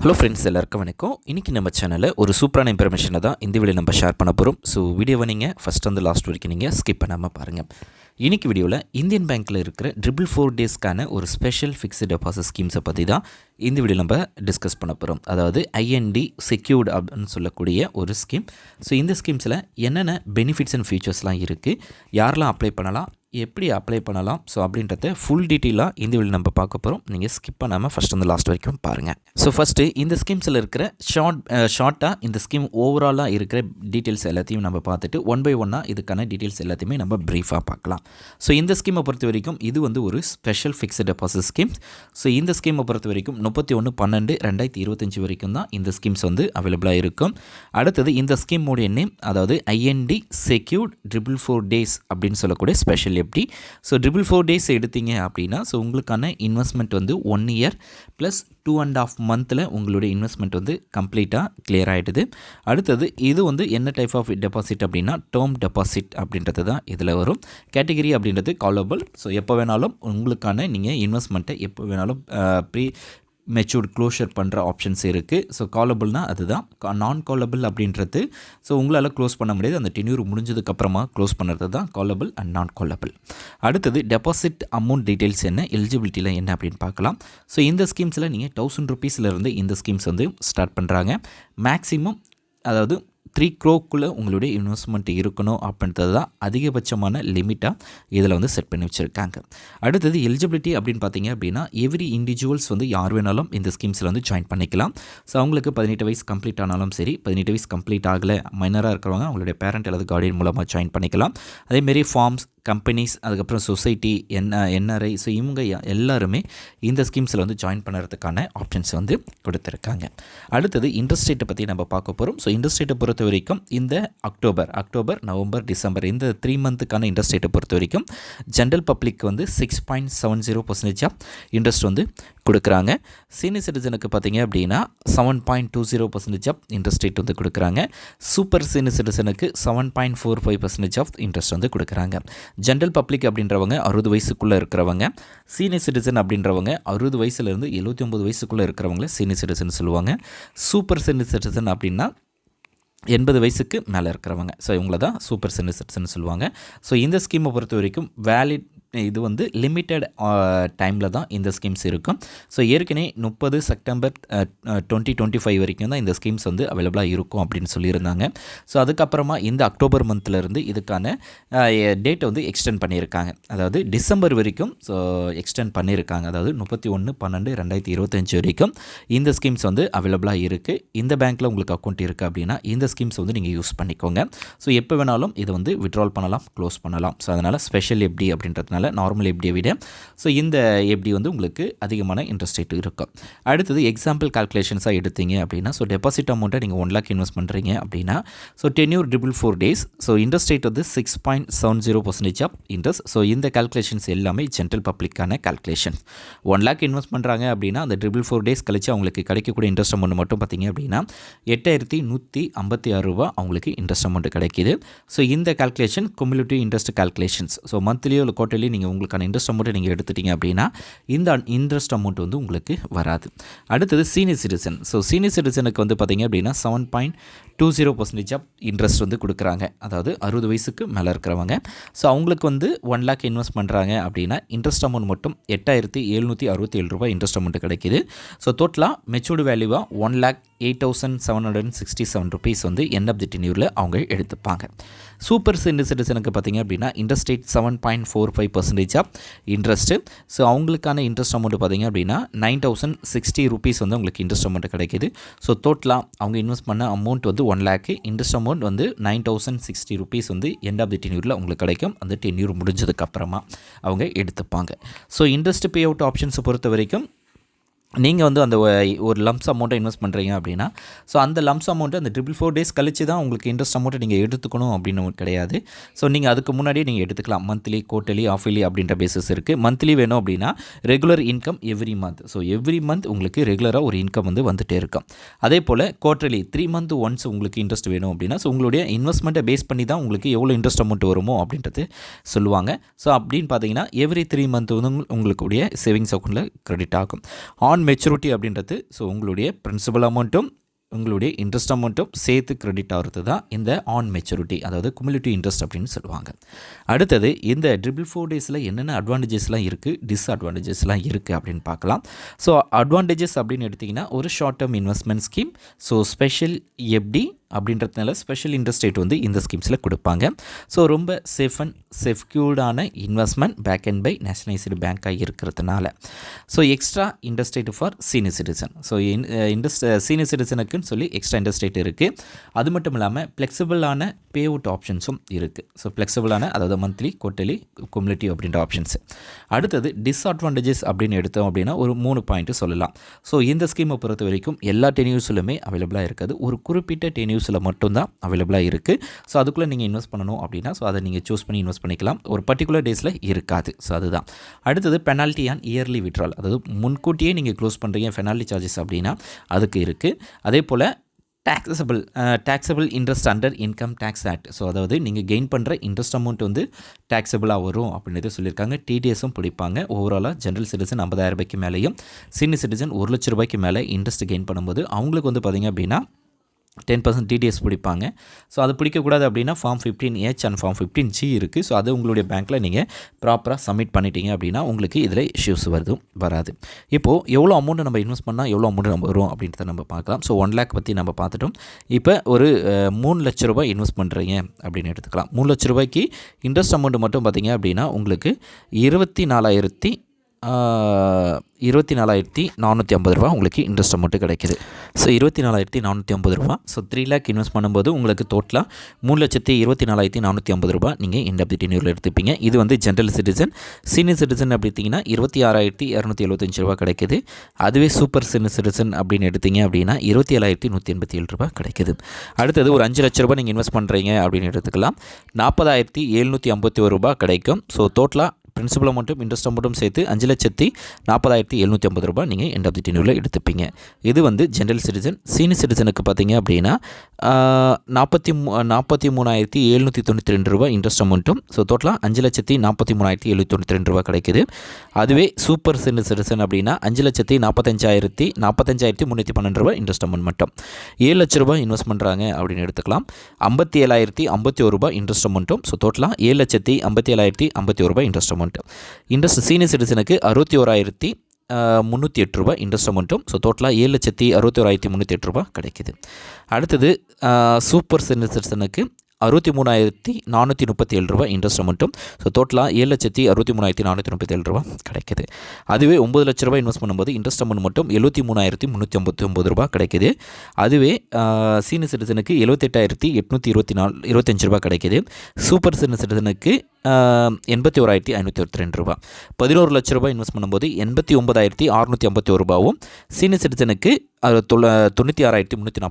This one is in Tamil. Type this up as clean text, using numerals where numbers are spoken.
ஹலோ ஃப்ரெண்ட்ஸ், எல்லாருக்கும் வணக்கம். இன்றைக்கி நம்ம சேனலில் ஒரு சூப்பரான இன்ஃபர்மேஷனை தான் இந்த வீடியோ நம்ம ஷேர் பண்ண போகிறோம். ஸோ வீடியோவை நீங்கள் ஃபஸ்ட் வந்து லாஸ்ட் வரைக்கும் நீங்கள் ஸ்கிப் பண்ணாமல் பாருங்கள். இன்றைக்கி வீடியோவில் இந்தியன் பேங்க்கில் இருக்கிற 444 டேஸ்க்கான ஒரு ஸ்பெஷல் ஃபிக்ஸ்டு டெபாசிட் ஸ்கீம்ஸை பற்றி தான் இந்த வீடியோ நம்ம டிஸ்கஸ் பண்ண போகிறோம். அதாவது IND SECURE அப்படின்னு சொல்லக்கூடிய ஒரு ஸ்கீம். ஸோ இந்த ஸ்கீம்ஸில் என்னென்ன பெனிஃபிட்ஸ் அண்ட் ஃபீச்சர்ஸ்லாம் இருக்குது, யாரெல்லாம் அப்ளை பண்ணலாம், எப்படி அப்ளை பண்ணலாம், ஸோ அப்படின்றத ஃபுல் டீட்டெயிலாக இந்த வீடியோ நம்ம பார்க்க போகிறோம். நீங்கள் ஸ்கிப் பண்ணாமல் ஃபஸ்ட் வந்து லாஸ்ட் வரைக்கும் பாருங்கள். ஸோ ஃபஸ்ட்டு இந்த ஸ்கீம்ஸில் இருக்கிற ஷார்ட்டாக இந்த ஸ்கீம் ஓவராலாக இருக்கிற டீட்டெயில்ஸ் எல்லாத்தையும் நம்ம பார்த்துட்டு ஒன் பை ஒன்னாக இதுக்கான டீட்டெயில்ஸ் எல்லாத்தையுமே நம்ம ப்ரீஃபாக பார்க்கலாம். ஸோ இந்த ஸ்கீமை பொறுத்த வரைக்கும் இது வந்து ஒரு special fixed deposit scheme. So இந்த ஸ்கீமை பொறுத்த வரைக்கும் 31/12/2025 வரைக்கும் தான் இந்த ஸ்கீம்ஸ் வந்து அவைலபிளாக இருக்கும். அடுத்தது இந்த ஸ்கீமோடைய நேம், அதாவது IND SECURE 444 டேஸ் அப்படின்னு சொல்லக்கூடிய ஸ்பெஷல் எப்படி. ஸோ 444 டேஸ் எடுத்தீங்க அப்படின்னா ஸோ உங்களுக்கான இன்வெஸ்ட்மெண்ட் வந்து 1 இயர் ப்ளஸ் 2.5 மந்தில் உங்களுடைய இன்வெஸ்ட்மெண்ட் வந்து கம்ப்ளீட்டாக கிளியர் ஆகிடுது. அடுத்தது இது வந்து என்ன டைப் ஆஃப் டெபாசிட் அப்படின்னா டேர்ம் டெபாசிட் அப்படின்றது தான் இதில் வரும். கேட்டகரி அப்படின்றது காலபிள். ஸோ எப்போ வேணாலும் உங்களுக்கான நீங்கள் இன்வெஸ்ட்மெண்ட்டை எப்போ வேணாலும் ப்ரீ மெச்சூர்ட் க்ளோஷர் பண்ணுற ஆப்ஷன்ஸ் இருக்குது. ஸோ காலபிள்னால் அதுதான். நான் காலபிள் அப்படின்றது ஸோ உங்களால் க்ளோஸ் பண்ண முடியாது, அந்த டென்யூர் முடிஞ்சதுக்கப்புறமா க்ளோஸ் பண்ணுறது தான் காலபிள் அண்ட் நான் காலபிள். அடுத்தது டெபாசிட் அமௌண்ட் டீட்டெயில்ஸ் என்ன, எலிஜிபிலிட்டியில் என்ன அப்படின்னு பார்க்கலாம். ஸோ இந்த ஸ்கீம்ஸில் நீங்கள் 1000 ருபீஸ்லேருந்து இந்த ஸ்கீம்ஸ் வந்து ஸ்டார்ட் பண்ணுறாங்க. மேக்ஸிமம் அதாவது 3 crore உங்களுடைய இன்வெஸ்ட்மெண்ட் இருக்கணும் அப்படின்றது தான் அதிகபட்சமான லிமிட்டாக இதில் வந்து செட் பண்ணி வச்சுருக்காங்க. அடுத்தது எலிஜிபிலிட்டி அப்படின்னு பார்த்தீங்க அப்படின்னா எவ்ரி இண்டிவிஜுவல்ஸ் வந்து யார் வேணாலும் இந்த ஸ்கீம்ஸில் வந்து ஜாயின் பண்ணிக்கலாம். ஸோ அவங்களுக்கு 18 வயசு கம்ப்ளீட் ஆனாலும் சரி, 18 வயசு கம்ப்ளீட் ஆகலை மைனராக இருக்கிறவங்க அவங்களுடைய பேரண்ட் அல்லது கார்டியன் மூலமாக ஜாயின் பண்ணிக்கலாம். அதேமாரி ஃபார்ம்ஸ், கம்பெனிஸ், அதுக்கப்புறம் சொசைட்டி, NRI, ஸோ இவங்க எல்லாருமே இந்த ஸ்கீம்ஸில் வந்து ஜாயின் பண்ணுறதுக்கான ஆப்ஷன்ஸ் வந்து கொடுத்துருக்காங்க. அடுத்தது இன்ட்ரெஸ்ட் ரேட்டை பற்றி நம்ம பார்க்க போகிறோம். ஸோ இன்ட்ரெஸ்ட் ரேட்டை பொறுத்த வரைக்கும் இந்த அக்டோபர், நவம்பர், டிசம்பர் இந்த 3 மந்த்துக்கான இன்ட்ரெஸ்ட் ரேட்டை பொறுத்த வரைக்கும் ஜென்ரல் பப்ளிக் வந்து 6.70% இன்ட்ரெஸ்ட் வந்து கொடுக்குறாங்க. சீனியர் சிட்டிசனுக்கு பார்த்தீங்க அப்படின்னா 7.20% ஆஃப் இன்ட்ரெஸ்ட் ரேட் வந்து கொடுக்குறாங்க. சூப்பர் சீனியர் சிட்டிசனுக்கு 7.45% ஆஃப் இன்ட்ரெஸ்ட் வந்து கொடுக்குறாங்க. ஜென்ரல் பப்ளிக் அப்படின்றவங்க 60 வயசுக்குள்ளே இருக்கிறவங்க, சீனியர் சிட்டிசன் அப்படின்றவங்க 60 வயசுலேருந்து 79 வயசுக்குள்ளே இருக்கிறவங்கள சீனியர் சிட்டிசன் சொல்லுவாங்க. சூப்பர் சீனியர் சிட்டிசன் அப்படின்னா 80 வயசுக்கு மேலே இருக்கிறவங்க, ஸோ இவங்கள தான் சூப்பர் சீனியர் சிட்டிசன் சொல்லுவாங்க. ஸோ இந்த ஸ்கீமை பொறுத்த வரைக்கும் வேலிட் இது வந்து லிமிட்டட் டைமில் தான் இந்த ஸ்கீம்ஸ் இருக்கும். ஸோ ஏற்கனவே 30 செப்டம்பர் 2025 வரைக்கும் தான் இந்த ஸ்கீம்ஸ் வந்து அவைலபிளாக இருக்கும் அப்படின்னு சொல்லியிருந்தாங்க. ஸோ அதுக்கப்புறமா இந்த அக்டோபர் மந்த்லேருந்து இதுக்கான டேட்டை வந்து எக்ஸ்டெண்ட் பண்ணியிருக்காங்க. அதாவது டிசம்பர் வரைக்கும் ஸோ எக்ஸ்டெண்ட் பண்ணியிருக்காங்க. அதாவது 31/12/2025 வரைக்கும் இந்த ஸ்கீம்ஸ் வந்து அவைலபிளாக இருக்குது. இந்த பேங்க்கில் உங்களுக்கு அக்கௌண்ட் இருக்குது அப்படின்னா இந்த ஸ்கீம்ஸ் வந்து நீங்கள் யூஸ் பண்ணிக்கோங்க. ஸோ எப்போ வேணாலும் இதை வந்து விட்ரால் பண்ணலாம், க்ளோஸ் பண்ணலாம். ஸோ அதனால் ஸ்பெஷல் எப்படி அப்படின்றதுனால நார்மல் எப்படியை விட ஸோ இந்த எப்படி வந்து உங்களுக்கு அதிகமான இன்ட்ரெஸ்ட் ரேட் இருக்கும். அடுத்தது எக்ஸாம்பிள் கால்குலேஷன்ஸாக எடுத்தீங்க அப்படின்னா ஸோ டெபாசிட் அமௌண்ட்டை நீங்கள் 1 lakh இன்வெஸ்ட் பண்ணுறீங்க அப்படின்னா so tenure 444 days, so interest rate வந்து 6.70% ஆஃப் இன்ட்ரெஸ்ட். ஸோ இந்த கால்குலேஷன்ஸ் எல்லாமே ஜென்ரல் பப்ளிக்கான கால்குலேஷன். 1 lakh இன்வெஸ்ட் பண்ணுறாங்க அப்படின்னா அந்த 444 டேஸ் கழிச்சு அவங்களுக்கு கிடைக்கக்கூடிய இன்ட்ரெஸ்ட் அமௌண்ட் மட்டும் பார்த்தீங்க அப்படின்னா 8156 ரூபா அவங்களுக்கு இன்ட்ரெஸ்ட் அமௌண்ட் கிடைக்கிது. ஸோ இந்த calculation cumulative interest calculations. So மந்த்லியோ இல்லை குவார்ட்டர்லி நீங்கள் உங்களுக்கான இன்ட்ரெஸ்ட் அமௌண்ட்டை நீங்கள் எடுத்துட்டீங்க அப்படின்னா இந்த இன்ட்ரெஸ்ட் அமௌண்ட் வந்து உங்களுக்கு வராது. அடுத்தது சீனியர் சிட்டிசன். ஸோ சீனியர் சிட்டிசனுக்கு வந்து பார்த்தீங்க அப்படின்னா 7.20% ஆஃப் இன்ட்ரெஸ்ட் வந்து கொடுக்குறாங்க. அதாவது 60 வயசுக்கு மேலே இருக்கிறவங்க. ஸோ அவங்களுக்கு வந்து 1 lakh இன்வெஸ்ட் பண்ணுறாங்க அப்படின்னா இன்ட்ரெஸ்ட் அமௌண்ட் மட்டும் 8767 ரூபாய் இன்ட்ரெஸ்ட் அமௌண்ட் கிடைக்கிது. ஸோ டோட்டலாக மெச்சூர்டு வேல்யூவாக 1,08,767 ருபீஸ் வந்து எண்ட் ஆஃப் தி டென்யூரில் அவங்க எடுத்துப்பாங்க. சூப்பர் சீனியர் சிட்டிசனுக்கு பார்த்தீங்க அப்படின்னா interest rate 7.45% of interest. So அவங்களுக்கான இன்ட்ரெஸ்ட் அமௌண்ட் பார்த்தீங்க அப்படின்னா 9,060 ருபீஸ் வந்து உங்களுக்கு இன்ட்ரெஸ்ட் அமௌண்ட் கிடைக்கிது. ஸோ டோட்டலாக அவங்க இன்வெஸ்ட் பண்ண அமௌண்ட் வந்து 1 lakh, இன்ட்ரெஸ்ட் அமௌண்ட் வந்து 9,060 ருபீஸ் வந்து எண்ட் ஆஃப் தி டென்யூரில் உங்களுக்கு கிடைக்கும். அந்த டென்யூர் முடிஞ்சதுக்கப்புறமா அவங்க எடுத்துப்பாங்க. ஸோ இன்ட்ரெஸ்ட் பே அவுட் ஆப்ஷன்ஸை பொறுத்த வரைக்கும் நீங்கள் வந்து அந்த ஒரு லம்ஸ் அமௌண்ட்டை இன்வெஸ்ட் பண்ணுறீங்க அப்படின்னா ஸோ அந்த லம்ஸ் அமௌண்ட்டு அந்த 444 டேஸ் கழிச்சு தான் உங்களுக்கு இன்ட்ரெஸ்ட் அமௌண்ட்டை நீங்கள் எடுத்துக்கணும் அப்படின்னு கிடையாது. ஸோ நீங்கள் அதுக்கு முன்னாடியே நீங்கள் எடுத்துக்கலாம். மந்த்லி, குவார்ட்டர்லி, ஆஃப்லி அப்படின்ற பேசிஸ் இருக்குது. மந்த்லி வேணும் அப்படின்னா regular income every month. So every month உங்களுக்கு ரெகுலராக ஒரு இன்கம் வந்து வந்துகிட்டே இருக்கும். அதே போல் குவார்ட்டர்லி 3 month ஒன்ஸ் உங்களுக்கு இன்ட்ரெஸ்ட் வேணும் அப்படின்னா ஸோ உங்களுடைய இன்வெஸ்ட்மெண்ட்டை பேஸ் பண்ணி தான் உங்களுக்கு எவ்வளோ இன்ட்ரெஸ்ட் அமௌண்ட் வருமோ அப்படின்றது சொல்லுவாங்க. ஸோ அப்படின்னு பார்த்தீங்கன்னா எவ்ரி 3 month வந்து உங்களுடைய சேவிங்ஸ் அக்கௌண்ட்டில் கிரெடிட் ஆகும். ஆன் மெச்சூரிட்டி அப்படின்றது ஸோ உங்களுடைய பிரின்சிபல் அமௌண்ட்டும் உங்களுடைய இன்ட்ரெஸ்ட் அமௌண்ட்டும் சேர்த்து கிரெடிட் ஆகிறது தான் இந்த ஆன் மெச்சூரிட்டி, அதாவது குமுலேட்டிவ் இன்ட்ரெஸ்ட் அப்படின்னு சொல்லுவாங்க. அடுத்தது இந்த 4 டேஸில் என்னென்ன அட்வான்டேஜஸ்லாம் இருக்குது, டிஸ்அட்வான்டேஜஸ்லாம் இருக்குது அப்படின்னு பார்க்கலாம். ஸோ அட்வான்டேஜஸ் அப்படின்னு எடுத்திங்கன்னா ஒரு short term investment scheme, so special FD அப்படின்றதுனால ஸ்பெஷல் இன்ட்ரெஸ்ட் ரேட் வந்து இந்த ஸ்கீம்ஸில் கொடுப்பாங்க. ஸோ ரொம்ப சேஃப் அண்ட் செக்யூர்டான investment back and by nationalised பேங்காக இருக்கிறதுனால. So extra interest rate for senior citizen, so senior சிட்டிசனுக்குன்னு சொல்லி எக்ஸ்ட்ரா இன்ட்ரெஸ்ட் ரேட் இருக்குது. அது மட்டும் இல்லாமல் ஃப்ளெக்சிபிளான பே அவுட் ஆப்ஷன்ஸும் இருக்குது. ஸோ ஃப்ளெக்சிபிளான, அதாவது மந்த்லி, குவார்ட்டர்லி, குமுலேட்டிவ் அப்படின்ற ஆப்ஷன்ஸ். அடுத்தது டிஸ்அட்வான்டேஜஸ் அப்படின்னு எடுத்தோம் அப்படின்னா ஒரு 3 பாயிண்ட்டு சொல்லலாம். ஸோ இந்த ஸ்கீமை பொறுத்த வரைக்கும் எல்லா டென்யூர்ஸிலுமே அவைலபிளாக இருக்காது, ஒரு குறிப்பிட்ட டென்யூர்ஸில் மட்டும்தான் அவைலபிளாக இருக்குது. ஸோ அதுக்குள்ளே நீங்கள் இன்வெஸ்ட் பண்ணணும் அப்படின்னா ஸோ அதை நீங்கள் சூஸ் பண்ணி இன்வெஸ்ட் பண்ணிக்கலாம், ஒரு பர்டிகுலர் டேஸில் இருக்காது. ஸோ அதுதான். அடுத்தது பெனால்ட்டி ஆன் இயர்லி விட்ரால், அதாவது முன்கூட்டியே நீங்கள் க்ளோஸ் பண்ணுறீங்க பெனால்ட்டி சார்ஜஸ் அப்படின்னா அதுக்கு இருக்குது. அதே போல் taxable interest under income tax act, so அதாவது நீங்கள் கெயின் பண்ணுற இன்ட்ரெஸ்ட் அமௌண்ட் வந்து டேக்ஸபிளாக வரும் அப்படின்றது சொல்லியிருக்காங்க. டிடிஎஸும் பிடிப்பாங்க. ஓவராலாக ஜென்ரல் சிட்டிசன் 50,000 ரூபாய்க்கு மேலேயும் சீனியர் சிட்டிசன் 1 லட்ச ரூபாய்க்கு மேலே இன்ட்ரெஸ்ட் கெயின் பண்ணும்போது அவங்களுக்கு வந்து பார்த்திங்க அப்படின்னா 10% டிடிஎஸ் பிடிப்பாங்க. ஸோ அது பிடிக்கக்கூடாது அப்படின்னா form 15H and form 15G இருக்குது. ஸோ அது உங்களுடைய பேங்க்கில் நீங்கள் ப்ராப்பராக சப்மிட் பண்ணிட்டீங்க அப்படின்னா உங்களுக்கு இதில் இஷ்யூஸ் வராது. இப்போது எவ்வளோ அமௌண்ட்டு நம்ம இன்வெஸ்ட் பண்ணால் எவ்வளோ அமௌண்ட் நம்ம வரும் அப்படின்றத நம்ம பார்க்கலாம். ஸோ 1 lakh பற்றி நம்ம பார்த்துட்டோம். இப்போ ஒரு 3 லட்ச ரூபாய் இன்வெஸ்ட் பண்ணுறீங்க அப்படின்னு எடுத்துக்கலாம். 3 லட்ச ரூபாய்க்கு இன்ட்ரெஸ்ட் அமௌண்ட் மட்டும் பார்த்திங்க அப்படின்னா உங்களுக்கு 24,450 ரூபா உங்களுக்கு இன்ட்ரெஸ்ட் அமௌண்ட்டு கிடைக்கிது. ஸோ 24,450 ரூபா. ஸோ 3 lakh இன்வெஸ்ட் பண்ணும்போது உங்களுக்கு டோட்டலாக 3,24,450 ரூபா நீங்கள் எண்ட் ஆஃப் தி டென்யூரில் எடுத்துப்பீங்க. இது வந்து ஜென்ரல் சிட்டிசன். சீனியர் சிட்டிசன் அப்படித்திங்கன்னா 26,275 ரூபா கிடைக்கிது. அதுவே சூப்பர் சீனியர் சிட்டிசன் அப்படின்னு எடுத்திங்க அப்படின்னா 27,187 ரூபா கிடைக்கிது. அடுத்தது ஒரு 5 லட்ச ரூபா நீங்கள் இன்வெஸ்ட் பண்ணுறீங்க அப்படின்னு எடுத்துக்கலாம், 40,751 ரூபா கிடைக்கும். ஸோ டோட்டலாக பிரின்சிபல் அமௌண்ட்டும் இன்ட்ரெஸ்ட் அமௌண்ட்டும் சேர்த்து 5,40,750 ரூபா நீங்கள் எண்ட் ஆஃப் தி டென்யூரில் எடுத்துப்பீங்க. இது வந்து ஜென்ரல் சிட்டிசன். சீனியர் சிட்டிசனுக்கு பார்த்தீங்க அப்படின்னா 43,792 ரூபா இன்ட்ரெஸ்ட் அமௌண்ட்டும், ஸோ டோட்டலாக 5,43,792 ரூபா கிடைக்குது. அதுவே சூப்பர் சீனியர் சிட்டிசன் அப்படின்னா 5,45,312 ரூபா இன்ட்ரெஸ்ட் அமௌண்ட் மட்டும். 7 லட்ச ரூபாய் இன்வெஸ்ட் பண்ணுறாங்க அப்படின்னு எடுத்துக்கலாம், 57,051 ரூபா இன்ட்ரெஸ்ட் அமௌண்ட்டும், ஸோ டோட்டலாக 7,57,051 ரூபாய் இன்ட்ரெஸ்ட் அமௌண்ட். இன்ட்ரெஸ்ட் சீனியர் சிட்டிசனுக்கு 61,308 ரூபா இன்ட்ரெஸ்ட் அமௌண்ட்டும், ஸோ டோட்டலாக 7,61,308 ரூபா கிடைக்குது. அடுத்தது சூப்பர் சீனியர் சிட்டிசனுக்கு 63,437 ரூபா இன்ட்ரெஸ்ட் அமௌண்ட்டும், ஸோ டோட்டலாக 7,63,437 ரூபா கிடைக்குது. அதுவே 9 லட்ச ரூபாய் இன்வெஸ்ட் பண்ணும்போது இன்ட்ரெஸ்ட் அமௌண்ட் மட்டும் 73,359 ரூபா கிடைக்குது. அதுவே சீனியர் சிட்டிசனுக்கு 78,825 ரூபா கிடைக்குது. சூப்பர் சீனியர் சிட்டிசனுக்கு 81,522 ரூபா. 11 லட்ச ரூபாய் இன்வெஸ்ட் பண்ணும்போது 89,651 ரூபாவும், சீனியர் சிட்டிசனுக்கு 96,340